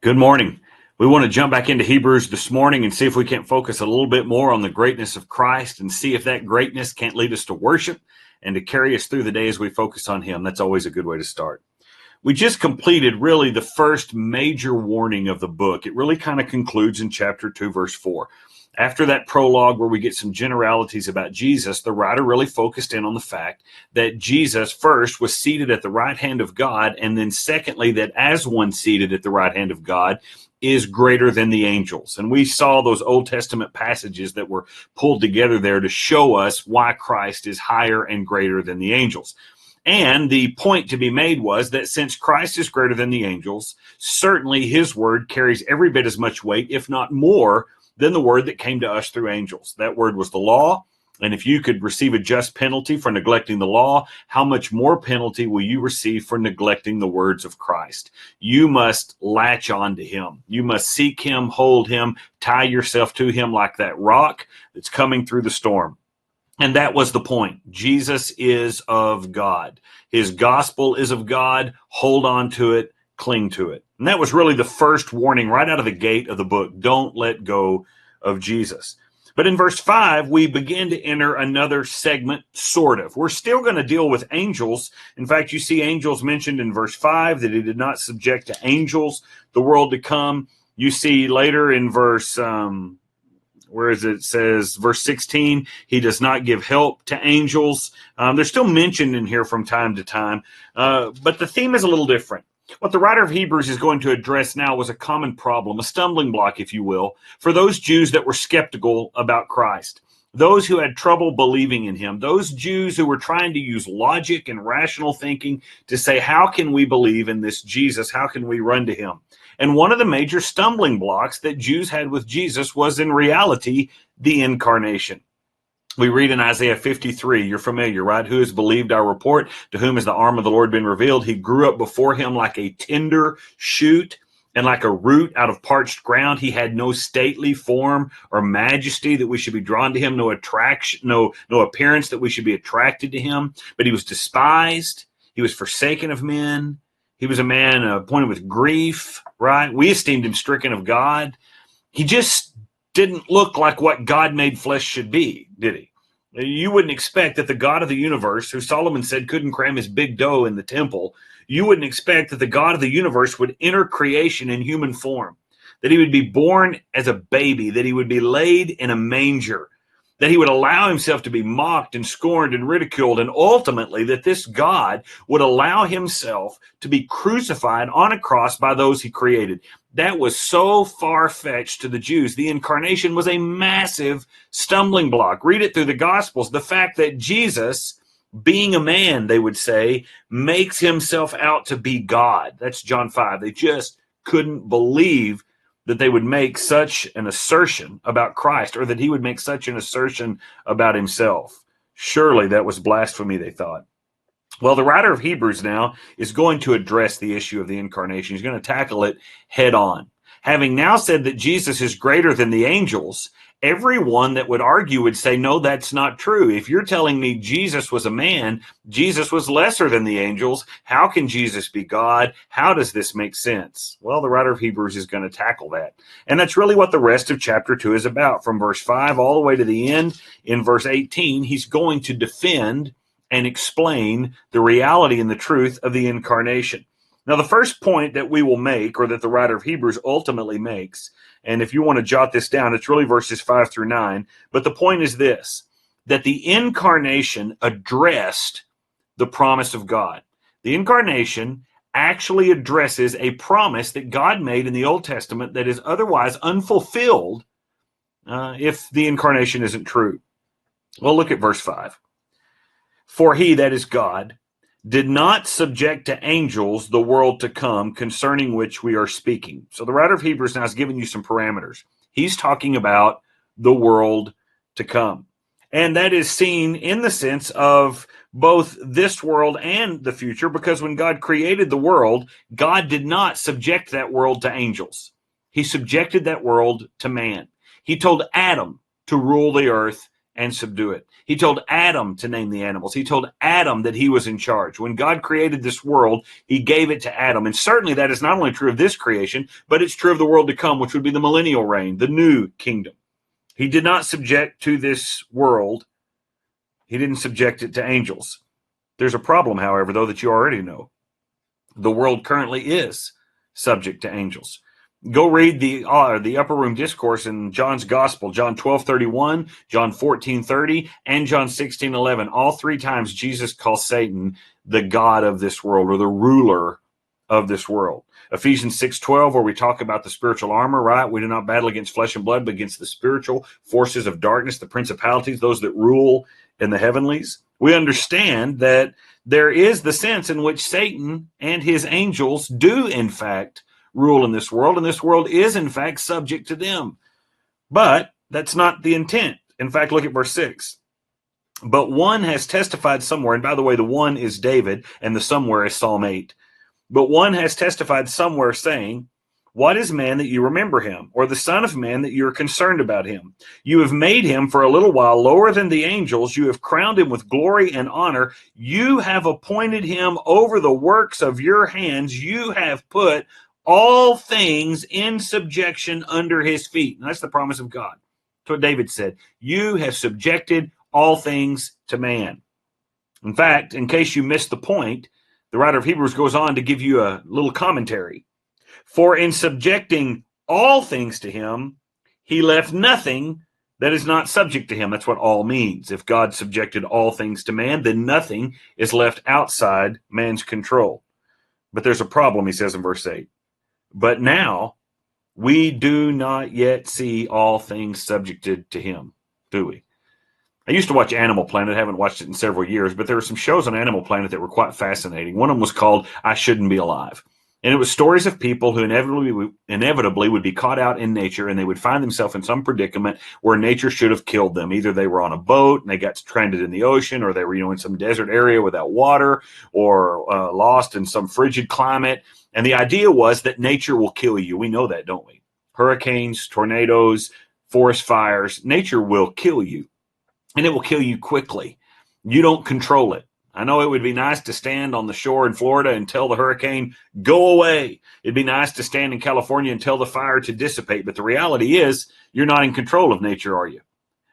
Good morning. We want to jump back into Hebrews this morning and see if we can't focus a little bit more on the greatness of Christ and see if that greatness can't lead us to worship and to carry us through the day as we focus on Him. That's always a good way to start. We just completed really the first major warning of the book. It really kind of concludes in chapter 2, verse 4. After that prologue where we get some generalities about Jesus, the writer really focused in on the fact that Jesus first was seated at the right hand of God, and then secondly, that as one seated at the right hand of God is greater than the angels. And we saw those Old Testament passages that were pulled together there to show us why Christ is higher and greater than the angels. And the point to be made was that since Christ is greater than the angels, certainly his word carries every bit as much weight, if not more, than the word that came to us through angels. That word was the law. And if you could receive a just penalty for neglecting the law, how much more penalty will you receive for neglecting the words of Christ? You must latch on to him. You must seek him, hold him, tie yourself to him like that rock that's coming through the storm. And that was the point. Jesus is of God. His gospel is of God. Hold on to it. Cling to it. And that was really the first warning right out of the gate of the book. Don't let go of Jesus. But in verse 5, we begin to enter another segment, sort of. We're still going to deal with angels. In fact, you see angels mentioned in verse 5, that he did not subject to angels the world to come. You see later in verse it says, verse 16, he does not give help to angels. They're still mentioned in here from time to time, but the theme is a little different. What the writer of Hebrews is going to address now was a common problem, a stumbling block, if you will, for those Jews that were skeptical about Christ, those who had trouble believing in him, those Jews who were trying to use logic and rational thinking to say, how can we believe in this Jesus? How can we run to him? And one of the major stumbling blocks that Jews had with Jesus was in reality the incarnation. We read in Isaiah 53, you're familiar, right? Who has believed our report? To whom has the arm of the Lord been revealed? He grew up before him like a tender shoot and like a root out of parched ground. He had no stately form or majesty that we should be drawn to him, no attraction, no appearance that we should be attracted to him. But he was despised. He was forsaken of men. He was a man appointed with grief, right? We esteemed him stricken of God. He just didn't look like what God made flesh should be, did he? You wouldn't expect that the God of the universe, who Solomon said couldn't cram his big dough in the temple, you wouldn't expect that the God of the universe would enter creation in human form, that he would be born as a baby, that he would be laid in a manger, that he would allow himself to be mocked and scorned and ridiculed, and ultimately that this God would allow himself to be crucified on a cross by those he created. That was so far-fetched to the Jews. The incarnation was a massive stumbling block. Read it through the Gospels. The fact that Jesus, being a man, they would say, makes himself out to be God. That's John 5. They just couldn't believe that they would make such an assertion about Christ, or that he would make such an assertion about himself. Surely that was blasphemy, they thought. Well, the writer of Hebrews now is going to address the issue of the incarnation. He's going to tackle it head on. Having now said that Jesus is greater than the angels, everyone that would argue would say, no, that's not true. If you're telling me Jesus was a man, Jesus was lesser than the angels, how can Jesus be God? How does this make sense? Well, the writer of Hebrews is going to tackle that. And that's really what the rest of chapter 2 is about. From verse 5 all the way to the end, in verse 18, he's going to defend and explain the reality and the truth of the incarnation. Now, the first point that we will make, or that the writer of Hebrews ultimately makes, and if you want to jot this down, it's really verses 5 through 9, but the point is this, that the incarnation addressed the promise of God. The incarnation actually addresses a promise that God made in the Old Testament that is otherwise unfulfilled if the incarnation isn't true. Well, look at verse 5. For he, that is God, did not subject to angels the world to come, concerning which we are speaking. So the writer of Hebrews now is giving you some parameters. He's talking about the world to come. And that is seen in the sense of both this world and the future, because when God created the world, God did not subject that world to angels. He subjected that world to man. He told Adam to rule the earth and subdue it. He told Adam to name the animals. He told Adam that he was in charge. When God created this world, he gave it to Adam. And certainly that is not only true of this creation, but it's true of the world to come, which would be the millennial reign, the new kingdom. He did not subject to this world. He didn't subject it to angels. There's a problem, however, though, that you already know. The world currently is subject to angels. Go read the upper room discourse in John's gospel, John 12:31, John 14:30, and John 16:11. All three times Jesus calls Satan the god of this world, or the ruler of this world. Ephesians 6:12, where we talk about the spiritual armor, right? We do not battle against flesh and blood, but against the spiritual forces of darkness, the principalities, those that rule in the heavenlies. We understand that there is the sense in which Satan and his angels do, in fact, rule in this world, and this world is, in fact, subject to them. But that's not the intent. In fact, look at verse 6. But one has testified somewhere, and by the way, the one is David, and the somewhere is Psalm 8. But one has testified somewhere, saying, what is man that you remember him, or the son of man that you are concerned about him? You have made him for a little while lower than the angels. You have crowned him with glory and honor. You have appointed him over the works of your hands. You have put all things in subjection under his feet. And that's the promise of God. That's what David said. You have subjected all things to man. In fact, in case you missed the point, the writer of Hebrews goes on to give you a little commentary. For in subjecting all things to him, he left nothing that is not subject to him. That's what all means. If God subjected all things to man, then nothing is left outside man's control. But there's a problem, he says in verse 8. But now we do not yet see all things subjected to him, do we? I used to watch Animal Planet. I haven't watched it in several years, but there were some shows on Animal Planet that were quite fascinating. One of them was called I Shouldn't Be Alive. And it was stories of people who inevitably would be caught out in nature, and they would find themselves in some predicament where nature should have killed them. Either they were on a boat and they got stranded in the ocean, or they were, in some desert area without water, or lost in some frigid climate. And the idea was that nature will kill you. We know that, don't we? Hurricanes, tornadoes, forest fires, nature will kill you. And it will kill you quickly. You don't control it. I know it would be nice to stand on the shore in Florida and tell the hurricane, go away. It'd be nice to stand in California and tell the fire to dissipate. But the reality is, you're not in control of nature, are you?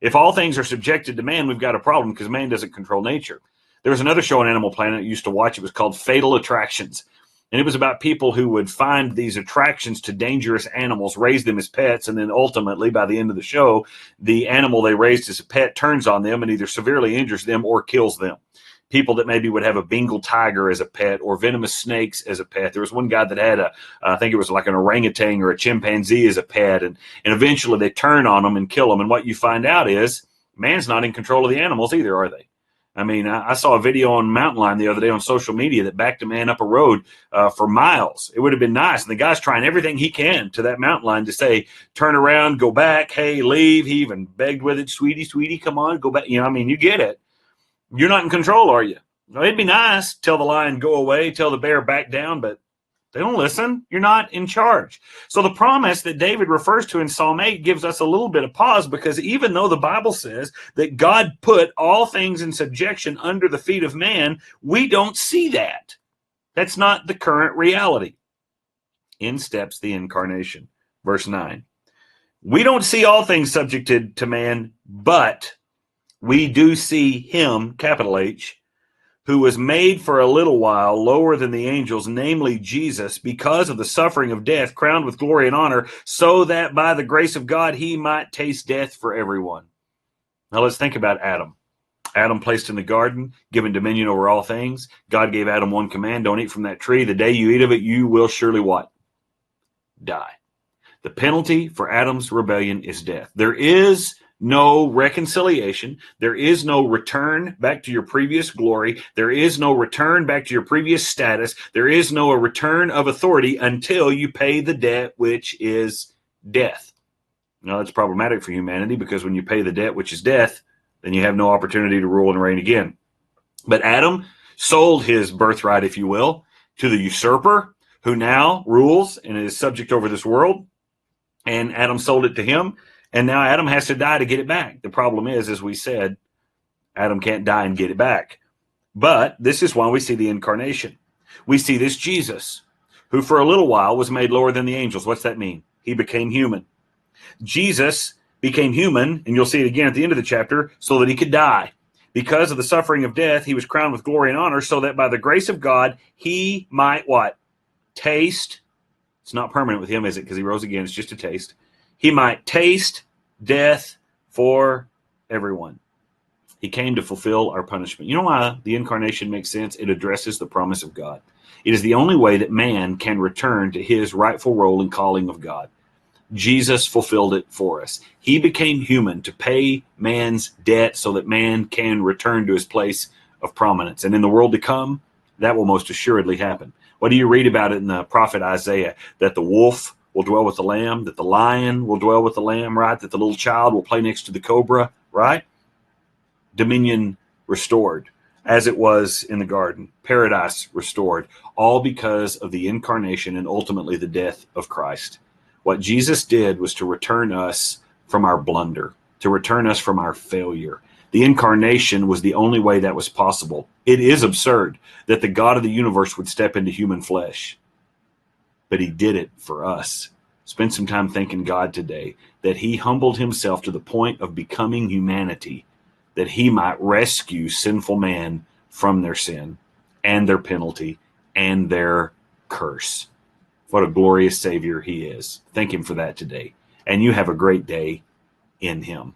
If all things are subjected to man, we've got a problem because man doesn't control nature. There was another show on Animal Planet I used to watch. It was called Fatal Attractions. And it was about people who would find these attractions to dangerous animals, raise them as pets, and then ultimately, by the end of the show, the animal they raised as a pet turns on them and either severely injures them or kills them. People that maybe would have a Bengal tiger as a pet or venomous snakes as a pet. There was one guy that had I think it was like an orangutan or a chimpanzee as a pet, and eventually they turn on them and kill them. And what you find out is man's not in control of the animals either, are they? I mean, I saw a video on Mountain Lion the other day on social media that backed a man up a road for miles. It would have been nice. And the guy's trying everything he can to that mountain lion to say, turn around, go back, hey, leave. He even begged with it, sweetie, come on, go back. You get it. You're not in control, are you? It'd be nice. Tell the lion, go away. Tell the bear, back down. But they don't listen. You're not in charge. So the promise that David refers to in Psalm 8 gives us a little bit of pause, because even though the Bible says that God put all things in subjection under the feet of man, we don't see that. That's not the current reality. In steps the incarnation. Verse 9. We don't see all things subjected to man, but we do see him, capital H, who was made for a little while lower than the angels, namely Jesus, because of the suffering of death, crowned with glory and honor, so that by the grace of God he might taste death for everyone. Now let's think about Adam. Adam placed in the garden, given dominion over all things. God gave Adam one command: don't eat from that tree. The day you eat of it, you will surely what? Die. The penalty for Adam's rebellion is death. There is no reconciliation. There is no return back to your previous glory. There is no return back to your previous status. There is no return of authority until you pay the debt, which is death. Now, that's problematic for humanity, because when you pay the debt, which is death, then you have no opportunity to rule and reign again. But Adam sold his birthright, if you will, to the usurper, who now rules and is subject over this world. And Adam sold it to him. And now Adam has to die to get it back. The problem is, as we said, Adam can't die and get it back. But this is why we see the incarnation. We see this Jesus, who for a little while was made lower than the angels. What's that mean? He became human. Jesus became human, and you'll see it again at the end of the chapter, so that he could die. Because of the suffering of death, he was crowned with glory and honor, so that by the grace of God, he might what? Taste. It's not permanent with him, is it? Because he rose again. It's just a taste. He might taste death for everyone. He came to fulfill our punishment. You know why the incarnation makes sense? It addresses the promise of God. It is the only way that man can return to his rightful role and calling of God. Jesus fulfilled it for us. He became human to pay man's debt so that man can return to his place of prominence. And in the world to come, that will most assuredly happen. What do you read about it in the prophet Isaiah? That the wolf will dwell with the lamb, that the lion will dwell with the lamb, right? That the little child will play next to the cobra, right? Dominion restored, as it was in the garden. Paradise restored, all because of the incarnation and ultimately the death of Christ. What Jesus did was to return us from our blunder, to return us from our failure. The incarnation was the only way that was possible. It is absurd that the God of the universe would step into human flesh, but he did it for us. Spend some time thanking God today that he humbled himself to the point of becoming humanity, that he might rescue sinful man from their sin and their penalty and their curse. What a glorious Savior he is. Thank him for that today. And you have a great day in him.